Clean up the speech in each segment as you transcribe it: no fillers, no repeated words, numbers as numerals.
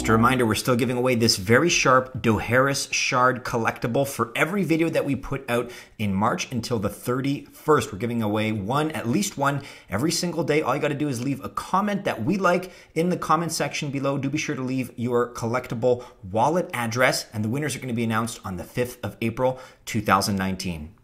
Just a reminder, we're still giving away this very sharp Doharis Shard collectible for every video that we put out in March until the 31st. We're giving away one, at least one, every single day. All you got to do is leave a comment that we like in the comment section below. Do be sure to leave your collectible wallet address, and the winners are going to be announced on the 5th of April, 2019.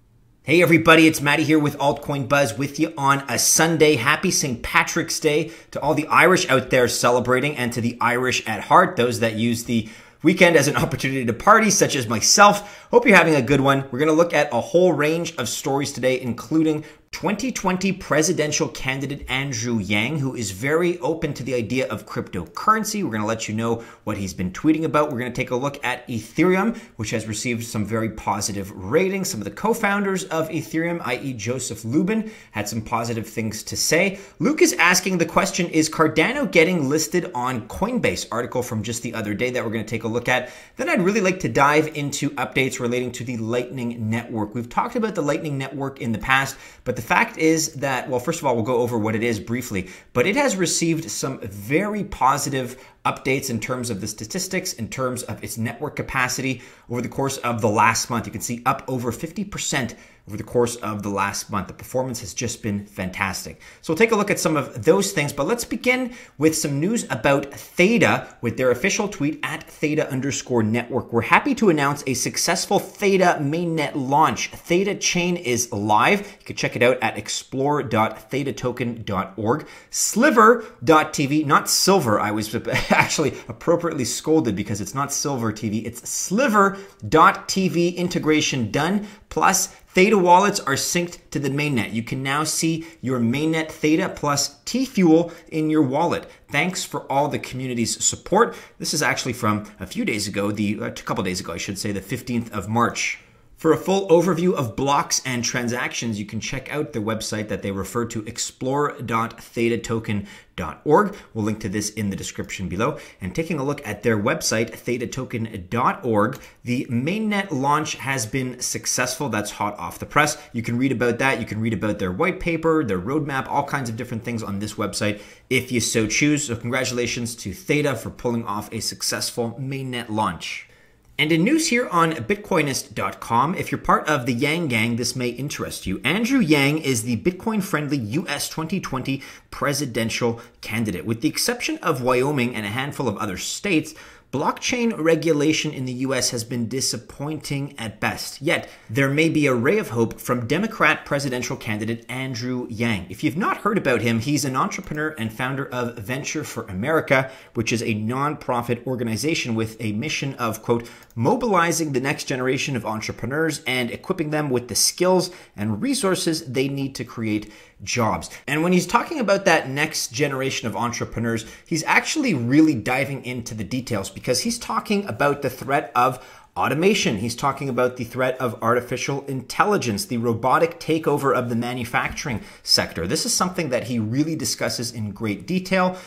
Hey everybody, it's Mattie here with Altcoin Buzz with you on a Sunday. Happy St. Patrick's Day to all the Irish out there celebrating, and to the Irish at heart, those that use the weekend as an opportunity to party, such as myself. Hope you're having a good one. We're going to look at a whole range of stories today, including 2020 presidential candidate Andrew Yang, who is very open to the idea of cryptocurrency. We're going to let you know what he's been tweeting about. We're going to take a look at Ethereum, which has received some very positive ratings. Some of the co-founders of Ethereum, i.e. Joseph Lubin, had some positive things to say. Luke is asking the question, is Cardano getting listed on Coinbase? Article from just the other day that we're going to take a look at. Then I'd really like to dive into updates relating to the Lightning Network. We've talked about the Lightning Network in the past, but the fact is that, well, first of all, we'll go over what it is briefly, but it has received some very positive updates in terms of the statistics, in terms of its network capacity over the course of the last month. You can see up over 50% over the course of the last month. The performance has just been fantastic. So we'll take a look at some of those things, but let's begin with some news about Theta with their official tweet at Theta_network. We're happy to announce a successful Theta Mainnet launch. Theta chain is live. You can check it out at explore.thetatoken.org. Sliver.tv, not silver. I was actually appropriately scolded because it's not Silver TV, it's Sliver.tv integration done. Plus, Theta wallets are synced to the mainnet. You can now see your mainnet Theta plus T-Fuel in your wallet. Thanks for all the community's support. This is actually from a few days ago, a couple days ago, I should say, the 15th of March. For a full overview of blocks and transactions, you can check out their website that they refer to, explore.thetatoken.org. We'll link to this in the description below. And taking a look at their website, thetatoken.org, the mainnet launch has been successful. That's hot off the press. You can read about that. You can read about their white paper, their roadmap, all kinds of different things on this website if you so choose. So congratulations to Theta for pulling off a successful mainnet launch. And in news here on Bitcoinist.com, if you're part of the Yang Gang, this may interest you. Andrew Yang is the Bitcoin-friendly US 2020 presidential candidate. With the exception of Wyoming and a handful of other states, blockchain regulation in the US has been disappointing at best. Yet, there may be a ray of hope from Democrat presidential candidate Andrew Yang. If you've not heard about him, he's an entrepreneur and founder of Venture for America, which is a nonprofit organization with a mission of, quote, mobilizing the next generation of entrepreneurs and equipping them with the skills and resources they need to create jobs. And when he's talking about that next generation of entrepreneurs, he's actually really diving into the details, because he's talking about the threat of automation. He's talking about the threat of artificial intelligence, the robotic takeover of the manufacturing sector. This is something that he really discusses in great detail.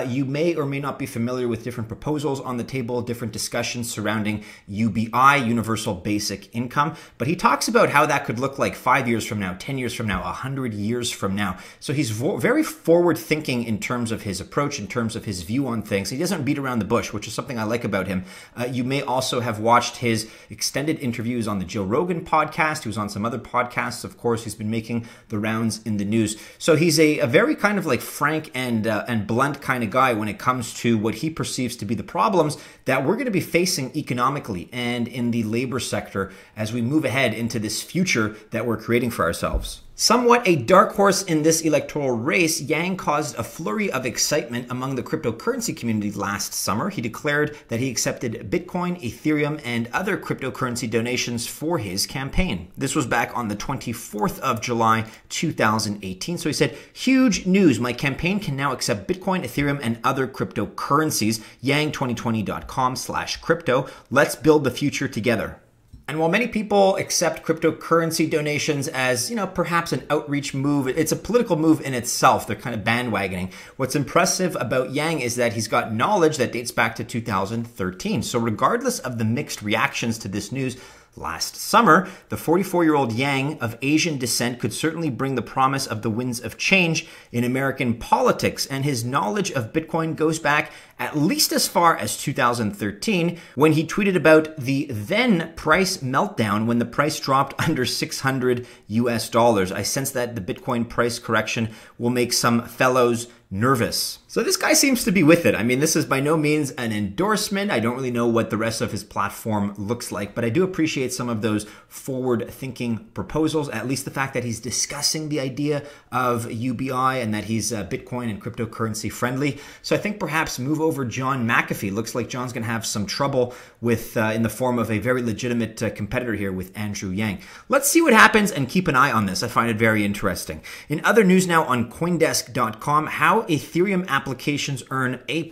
You may or may not be familiar with different proposals on the table, different discussions surrounding UBI, Universal Basic Income. But he talks about how that could look like 5 years from now, 10 years from now, 100 years from now. So he's very forward thinking in terms of his approach, in terms of his view on things. He doesn't beat around the bush, which is something I like about him. You may also have watched his extended interviews on the Joe Rogan podcast. He was on some other podcasts, of course. He's been making the rounds in the news. So he's a very kind of like frank and blunt kind of guy when it comes to what he perceives to be the problems that we're going to be facing economically and in the labor sector as we move ahead into this future that we're creating for ourselves. Somewhat a dark horse in this electoral race, Yang caused a flurry of excitement among the cryptocurrency community last summer. He declared that he accepted Bitcoin, Ethereum, and other cryptocurrency donations for his campaign. This was back on the 24th of July, 2018. So he said, huge news. My campaign can now accept Bitcoin, Ethereum, and other cryptocurrencies. Yang2020.com/crypto. Let's build the future together. And while many people accept cryptocurrency donations as, perhaps an outreach move, it's a political move in itself. They're kind of bandwagoning. What's impressive about Yang is that he's got knowledge that dates back to 2013. So regardless of the mixed reactions to this news, last summer. The 44-year-old Yang of Asian descent could certainly bring the promise of the winds of change in American politics, and his knowledge of Bitcoin goes back at least as far as 2013, when he tweeted about the then price meltdown when the price dropped under $600 US. I sense that the Bitcoin price correction will make some fellows nervous. So this guy seems to be with it. I mean, this is by no means an endorsement. I don't really know what the rest of his platform looks like, but I do appreciate some of those forward-thinking proposals, at least the fact that he's discussing the idea of UBI and that he's Bitcoin and cryptocurrency friendly. So I think perhaps move over John McAfee. Looks like John's going to have some trouble with in the form of a very legitimate competitor here with Andrew Yang. Let's see what happens and keep an eye on this. I find it very interesting. In other news now on Coindesk.com, how Ethereum applications earn A+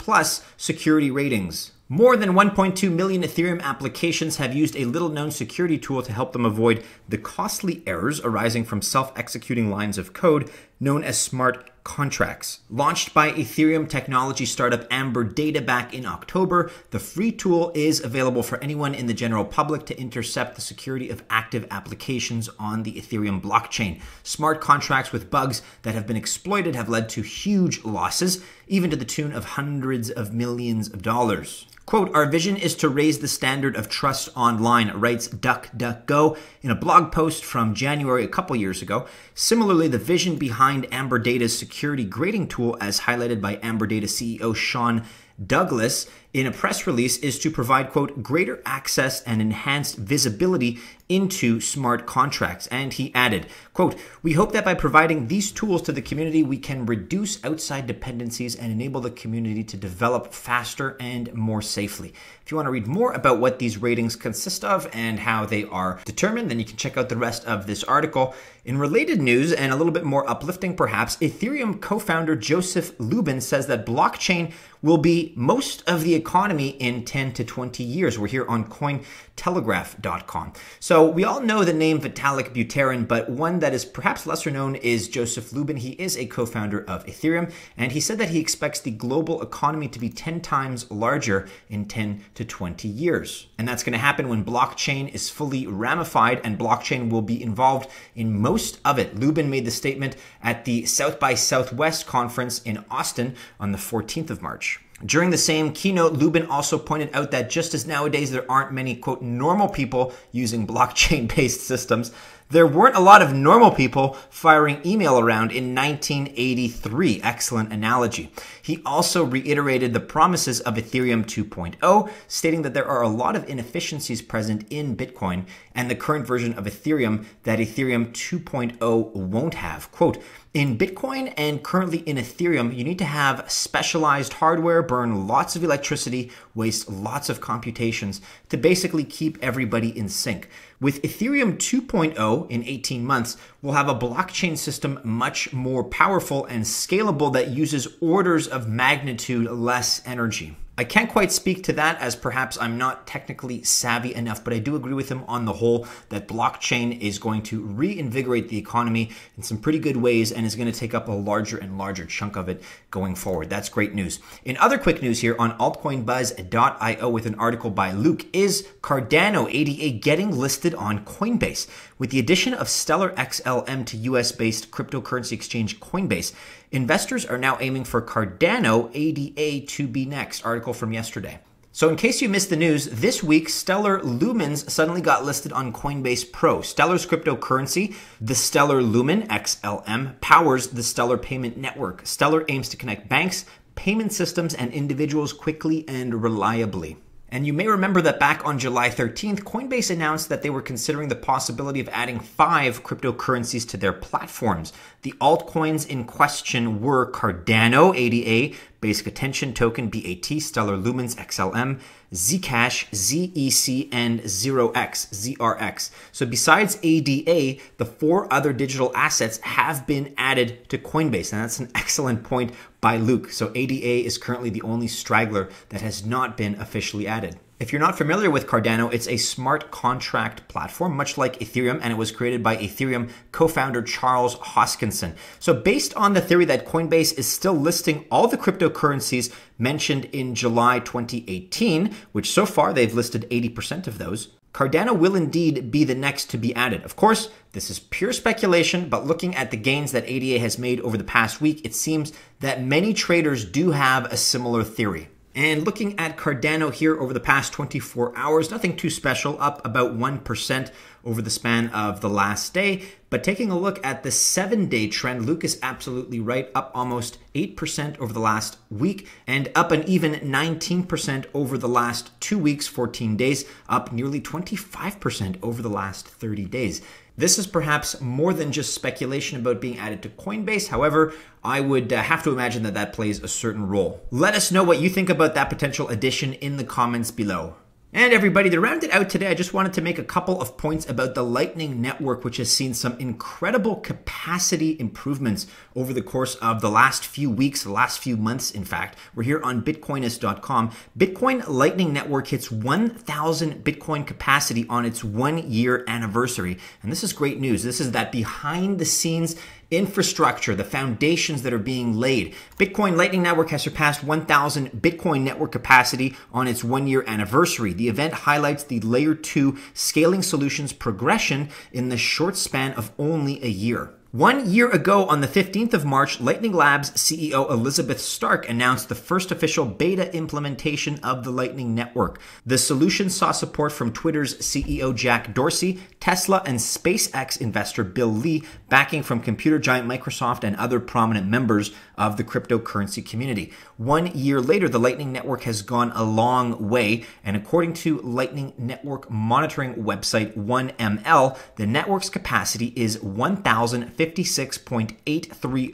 security ratings. More than 1.2 million Ethereum applications have used a little-known security tool to help them avoid the costly errors arising from self-executing lines of code known as smart contracts. Launched by Ethereum technology startup Amber Data back in October, the free tool is available for anyone in the general public to intercept the security of active applications on the Ethereum blockchain. Smart contracts with bugs that have been exploited have led to huge losses, even to the tune of hundreds of millions of dollars. Quote, "Our vision is to raise the standard of trust online," writes DuckDuckGo in a blog post from January a couple years ago. Similarly, the vision behind Amber Data's security grading tool, as highlighted by Amber Data CEO Sean Douglas in a press release, is to provide, quote, "greater access and enhanced visibility into smart contracts." And he added, quote, "We hope that by providing these tools to the community, we can reduce outside dependencies and enable the community to develop faster and more safely." If you want to read more about what these ratings consist of and how they are determined, then you can check out the rest of this article. In related news, and a little bit more uplifting perhaps, Ethereum co-founder Joseph Lubin says that blockchain will be most of the economy in 10 to 20 years. We're here on Cointelegraph.com. So we all know the name Vitalik Buterin, but one that is perhaps lesser known is Joseph Lubin. He is a co-founder of Ethereum, and he said that he expects the global economy to be 10 times larger in 10 to 20 years. And that's going to happen when blockchain is fully ramified, and blockchain will be involved in most of it. Lubin made the statement at the South by Southwest conference in Austin on the 14th of March. During the same keynote, Lubin also pointed out that just as nowadays there aren't many, quote, normal people using blockchain-based systems, there weren't a lot of normal people firing email around in 1983. Excellent analogy. He also reiterated the promises of Ethereum 2.0, stating that there are a lot of inefficiencies present in Bitcoin and the current version of Ethereum that Ethereum 2.0 won't have. Quote, "In Bitcoin and currently in Ethereum, you need to have specialized hardware, burn lots of electricity, waste lots of computations to basically keep everybody in sync. With Ethereum 2.0 in 18 months, we'll have a blockchain system much more powerful and scalable that uses orders of magnitude less energy." I can't quite speak to that, as perhaps I'm not technically savvy enough, but I do agree with him on the whole that blockchain is going to reinvigorate the economy in some pretty good ways and is going to take up a larger and larger chunk of it going forward. That's great news. In other quick news here on altcoinbuzz.io with an article by Luke, is Cardano ADA getting listed on Coinbase? With the addition of Stellar XLM to US-based cryptocurrency exchange Coinbase, investors are now aiming for Cardano ADA to be next. Article from yesterday. So in case you missed the news, this week, Stellar Lumens suddenly got listed on Coinbase Pro. Stellar's cryptocurrency, the Stellar Lumen XLM, powers the Stellar payment network. Stellar aims to connect banks, payment systems, and individuals quickly and reliably. And you may remember that back on July 13th, Coinbase announced that they were considering the possibility of adding 5 cryptocurrencies to their platforms. The altcoins in question were Cardano ADA, Basic Attention Token BAT, Stellar Lumens XLM, Zcash, ZEC, and 0x, ZRX. So besides ADA, the 4 other digital assets have been added to Coinbase. And that's an excellent point by Luke. So ADA is currently the only straggler that has not been officially added. If you're not familiar with Cardano, it's a smart contract platform, much like Ethereum, and it was created by Ethereum co-founder Charles Hoskinson. So based on the theory that Coinbase is still listing all the cryptocurrencies mentioned in July 2018, which so far they've listed 80% of those, Cardano will indeed be the next to be added. Of course, this is pure speculation, but looking at the gains that ADA has made over the past week, it seems that many traders do have a similar theory. And looking at Cardano here over the past 24 hours, nothing too special, up about 1% over the span of the last day. But taking a look at the 7-day trend, Luke is absolutely right, up almost 8% over the last week and up an even 19% over the last 2 weeks, 14 days, up nearly 25% over the last 30 days. This is perhaps more than just speculation about being added to Coinbase. However, I would have to imagine that that plays a certain role. Let us know what you think about that potential addition in the comments below. And everybody, to round it out today, I just wanted to make a couple of points about the Lightning Network, which has seen some incredible capacity improvements over the course of the last few weeks, the last few months, in fact. We're here on Bitcoinist.com. Bitcoin Lightning Network hits 1,000 Bitcoin capacity on its 1-year anniversary. And this is great news. This is that behind the scenes infrastructure, the foundations that are being laid. Bitcoin Lightning Network has surpassed 1,000 Bitcoin network capacity on its 1-year anniversary. The event highlights the Layer 2 scaling solutions progression in the short span of only a year. 1 year ago, on the 15th of March, Lightning Labs CEO Elizabeth Stark announced the first official beta implementation of the Lightning Network. The solution saw support from Twitter's CEO Jack Dorsey, Tesla and SpaceX investor Bill Lee, backing from computer giant Microsoft and other prominent members of the cryptocurrency community. 1 year later, the Lightning Network has gone a long way, and according to Lightning Network monitoring website 1ML, the network's capacity is 1,056.83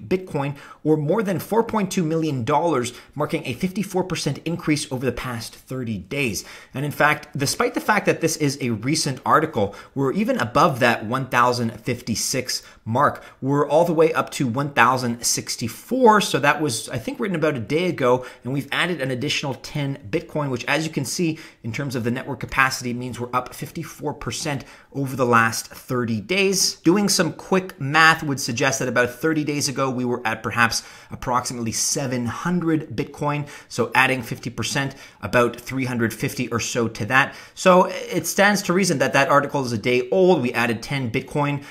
Bitcoin, or more than $4.2 million, marking a 54% increase over the past 30 days. And in fact, despite the fact that this is a recent article, we're even above that 1,056 mark. We're all the way up to 1,064. So that was, I think, written about a day ago, and we've added an additional 10 Bitcoin, which, as you can see, in terms of the network capacity, means we're up 54% over the last 30 days. Doing some quick math would suggest that about 30 days ago, we were at perhaps approximately 700 Bitcoin. So adding 50%, about 350 or so to that. So it stands to reason that that article is a day old. We added 10 Bitcoin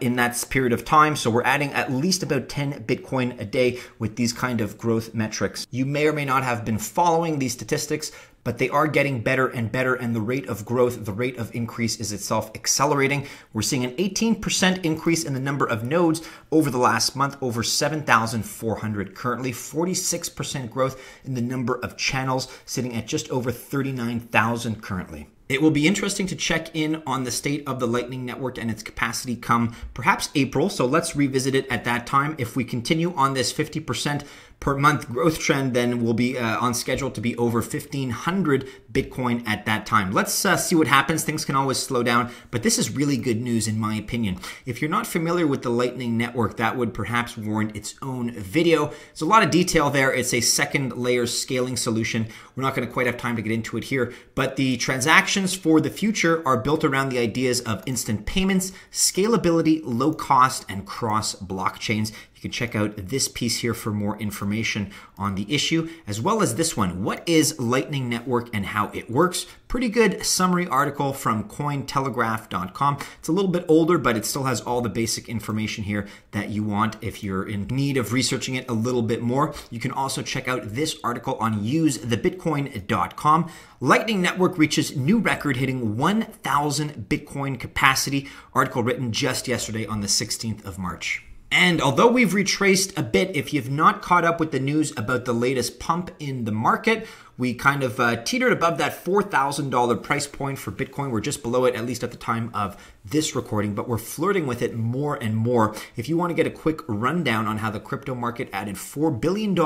in that period of time. So we're adding at least about 10 Bitcoin a day with these kind of growth metrics. You may or may not have been following these statistics, but they are getting better and better, and the rate of growth, the rate of increase is itself accelerating. We're seeing an 18% increase in the number of nodes over the last month, over 7,400 currently, 46% growth in the number of channels, sitting at just over 39,000 currently. It will be interesting to check in on the state of the Lightning Network and its capacity come perhaps April. So let's revisit it at that time. If we continue on this 50% per month growth trend, then we'll be on schedule to be over 1,500 Bitcoin at that time. Let's see what happens. Things can always slow down, but this is really good news in my opinion. If you're not familiar with the Lightning Network, that would perhaps warrant its own video. There's a lot of detail there. It's a second layer scaling solution. We're not going to quite have time to get into it here, but the transactions for the future are built around the ideas of instant payments, scalability, low cost, and cross blockchains. You can check out this piece here for more information on the issue, as well as this one. What is Lightning Network and how it works? Pretty good summary article from Cointelegraph.com. It's a little bit older, but it still has all the basic information here that you want if you're in need of researching it a little bit more. You can also check out this article on usethebitcoin.com. Lightning Network reaches new record, hitting 1,000 Bitcoin capacity. Article written just yesterday on the 16th of March. And although we've retraced a bit, if you've not caught up with the news about the latest pump in the market, we kind of teetered above that $4,000 price point for Bitcoin. We're just below it, at least at the time of this recording, but we're flirting with it more and more. If you want to get a quick rundown on how the crypto market added $4 billion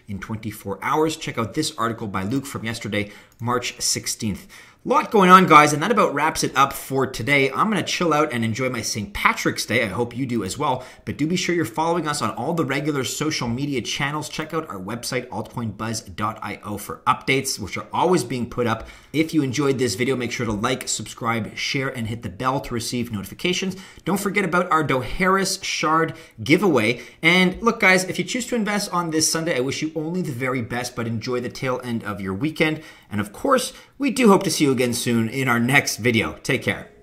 in 24 hours, check out this article by Luke from yesterday, March 16th. A lot going on, guys, and that about wraps it up for today. I'm going to chill out and enjoy my St. Patrick's Day. I hope you do as well. But do be sure you're following us on all the regular social media channels. Check out our website, altcoinbuzz.io, for updates, which are always being put up. If you enjoyed this video, make sure to like, subscribe, share, and hit the bell to receive notifications. Don't forget about our Doharis Shard giveaway. And look, guys, if you choose to invest on this Sunday, I wish you only the very best, but enjoy the tail end of your weekend. And of course, we do hope to see you again soon in our next video. Take care.